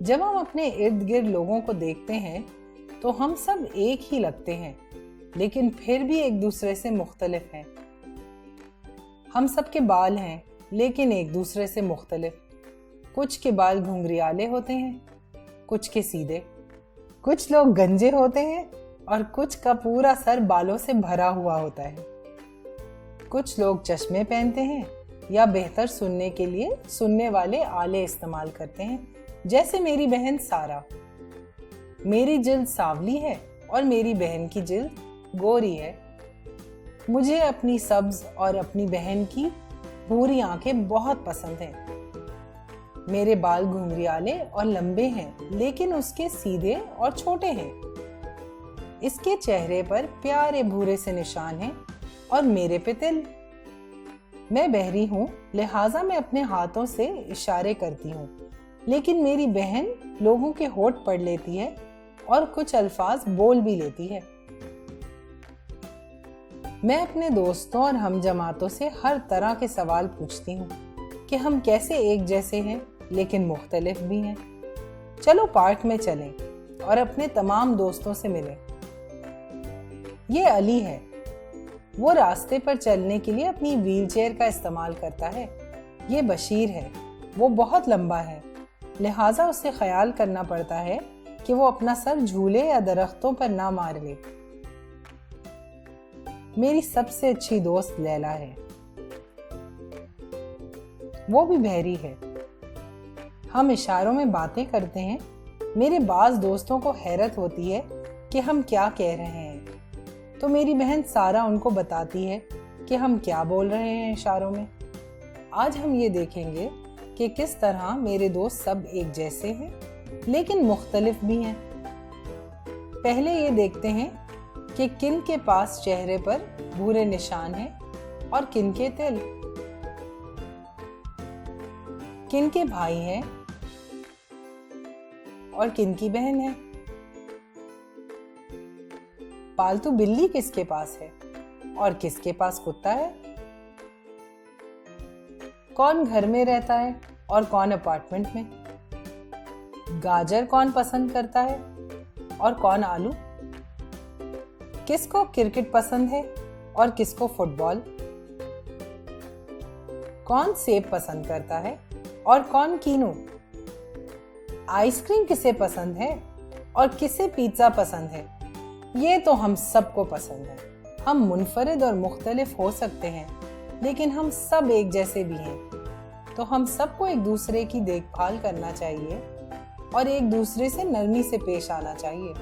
जब हम अपने इर्द गिर्द लोगों को देखते हैं तो हम सब एक ही लगते हैं, लेकिन फिर भी एक दूसरे से मुख्तलिफ हैं। हम सब के बाल हैं, लेकिन एक दूसरे से मुख्तलिफ। कुछ के बाल घुंघरियाले होते हैं, कुछ के सीधे। कुछ लोग गंजे होते हैं और कुछ का पूरा सर बालों से भरा हुआ होता है। कुछ लोग चश्मे पहनते हैं या बेहतर सुनने के लिए सुनने वाले आले इस्तेमाल करते हैं, जैसे मेरी बहन सारा। मेरी जिल्द सांवली है और मेरी बहन की जिल्द गोरी है। मुझे अपनी सब्ज और अपनी बहन की भूरी आंखें बहुत पसंद हैं। मेरे बाल घुंघरियाले और लंबे हैं, लेकिन उसके सीधे और छोटे हैं। इसके चेहरे पर प्यारे भूरे से निशान हैं और मेरे पे तिल। मैं बहरी हूँ, लिहाजा मैं अपने हाथों से इशारे करती हूँ, लेकिन मेरी बहन लोगों के होठ पढ़ लेती है और कुछ अल्फाज बोल भी लेती है। मैं अपने दोस्तों और हम जमातों से हर तरह के सवाल पूछती हूँ कि हम कैसे एक जैसे हैं लेकिन मुख्तलिफ भी हैं। चलो पार्क में चलें और अपने तमाम दोस्तों से मिलें। ये अली है। वो रास्ते पर चलने के लिए अपनी व्हीलचेयर का इस्तेमाल करता है। ये बशीर है। वो बहुत लंबा है, लिहाजा उसे ख्याल करना पड़ता है कि वो अपना सर झूले या दरख्तों पर ना मार ले। मेरी सबसे अच्छी दोस्त लैला है। वो भी बहरी है। हम इशारों में बातें करते हैं। मेरे बाज दोस्तों को हैरत होती है कि हम क्या कह रहे हैं, तो मेरी बहन सारा उनको बताती है कि हम क्या बोल रहे हैं इशारों में। आज हम ये देखेंगे कि किस तरह मेरे दोस्त सब एक जैसे हैं लेकिन मुख्तलिफ भी हैं। पहले ये देखते हैं कि किन के पास चेहरे पर भूरे निशान हैं और किन के तिल। किन के भाई हैं और किन की बहन है। पालतू बिल्ली किसके पास है और किसके पास कुत्ता है। कौन घर में रहता है और कौन अपार्टमेंट में। गाजर कौन पसंद करता है और कौन आलू। किसको क्रिकेट पसंद है और किसको फुटबॉल। कौन सेब पसंद करता है और कौन कीनू। आइसक्रीम किसे पसंद है और किसे पिज्जा पसंद है। ये तो हम सबको पसंद है। हम मुनफरिद और मुख्तलिफ हो सकते हैं, लेकिन हम सब एक जैसे भी हैं। तो हम सबको एक दूसरे की देखभाल करना चाहिए और एक दूसरे से नरमी से पेश आना चाहिए।